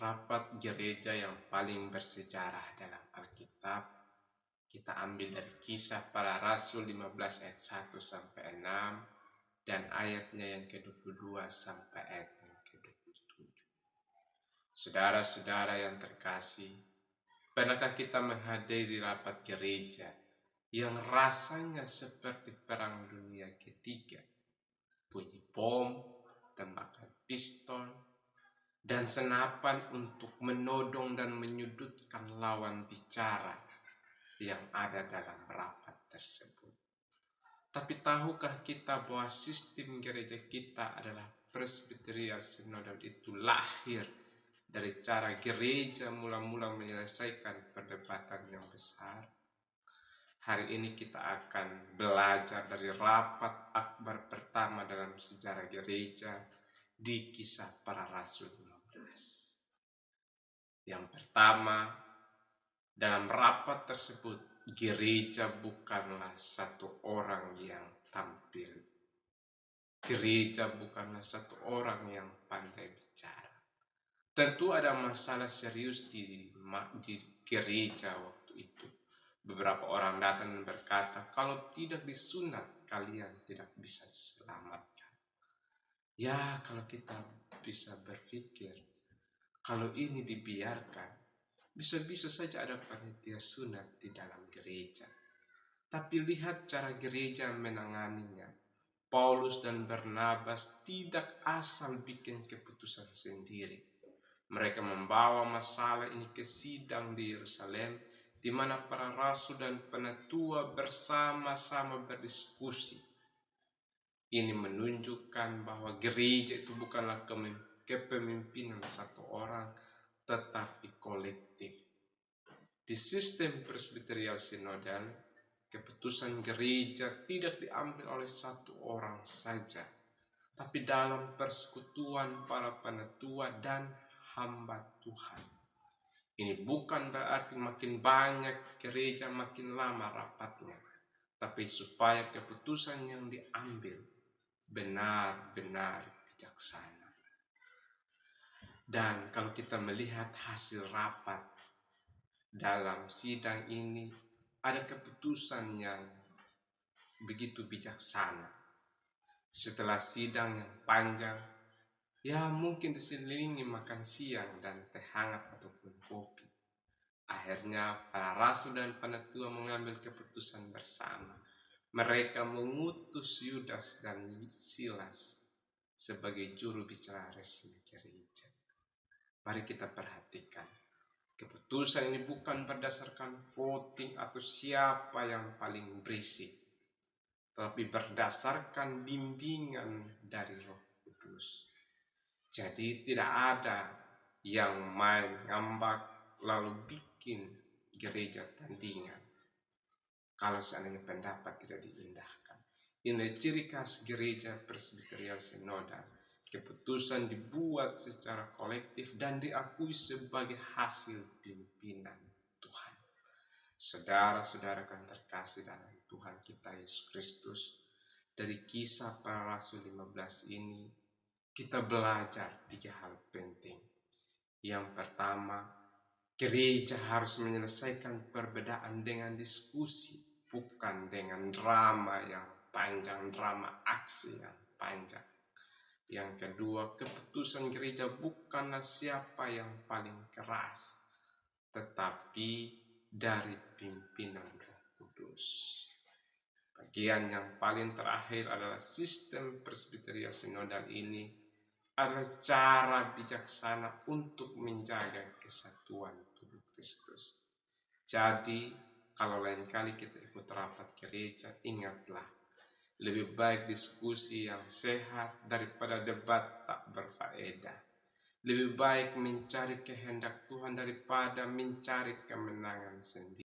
Rapat gereja yang paling bersejarah dalam Alkitab kita ambil dari Kisah Para Rasul 15 ayat 1 sampai 6 dan ayatnya yang ke-22 sampai ayat yang ke-27. Saudara-saudara yang terkasih, pernahkah kita menghadiri rapat gereja yang rasanya seperti Perang Dunia Ketiga? Bunyi bom, tembakan pistol, dan senapan untuk menodong dan menyudutkan lawan bicara yang ada dalam rapat tersebut. Tapi tahukah kita bahwa sistem gereja kita adalah Presbyterian Synodal itu lahir dari cara gereja mula-mula menyelesaikan perdebatan yang besar? Hari ini kita akan belajar dari rapat akbar pertama dalam sejarah gereja di Kisah Para Rasul 15. Yang pertama, dalam rapat tersebut, gereja bukanlah satu orang yang tampil. Gereja bukanlah satu orang yang pandai bicara. Tentu ada masalah serius di gereja waktu itu. Beberapa orang datang dan berkata, kalau tidak disunat, kalian tidak bisa diselamatkan. Ya, kalau kita bisa berpikir, kalau ini dibiarkan, bisa-bisa saja ada panitia sunat di dalam gereja. Tapi lihat cara gereja menanganinya. Paulus dan Barnabas tidak asal bikin keputusan sendiri. Mereka membawa masalah ini ke sidang di Yerusalem, di mana para rasul dan penatua bersama-sama berdiskusi. Ini menunjukkan bahwa gereja itu bukanlah kepemimpinan satu orang, tetapi kolektif. Di sistem Presbyterian Synodal, keputusan gereja tidak diambil oleh satu orang saja, tapi dalam persekutuan para penatua dan hamba Tuhan. Ini bukan berarti makin banyak gereja makin lama rapatnya, tapi supaya keputusan yang diambil benar-benar bijaksana. Dan kalau kita melihat hasil rapat dalam sidang ini, ada keputusan yang begitu bijaksana. Setelah sidang yang panjang, ya mungkin diselilingi makan siang dan teh hangat ataupun kopi. Akhirnya para rasul dan penatua mengambil keputusan bersama. Mereka mengutus Yudas dan Silas sebagai juru bicara resmi gereja. Mari kita perhatikan. Keputusan ini bukan berdasarkan voting atau siapa yang paling berisik, tetapi berdasarkan bimbingan dari Roh Kudus. Jadi tidak ada yang main ngambak lalu bikin gereja tandingan kalau seandainya pendapat tidak diindahkan. Ini ciri khas gereja Presbyterian Synodal. Keputusan dibuat secara kolektif dan diakui sebagai hasil pimpinan Tuhan. Saudara-saudara yang terkasih dalam Tuhan kita Yesus Kristus, dari Kisah Para Rasul 15 ini kita belajar 3 hal penting. Yang pertama, gereja harus menyelesaikan perbedaan dengan diskusi, bukan dengan drama yang panjang, drama aksi yang panjang. Yang kedua, keputusan gereja bukanlah siapa yang paling keras, tetapi dari pimpinan Roh Kudus. Bagian yang paling terakhir adalah sistem Presbyterian Synodal ini adalah cara bijaksana untuk menjaga kesatuan tubuh Kristus. Jadi, kalau lain kali kita ikut rapat gereja, ingatlah, lebih baik diskusi yang sehat daripada debat tak berfaedah. Lebih baik mencari kehendak Tuhan daripada mencari kemenangan sendiri.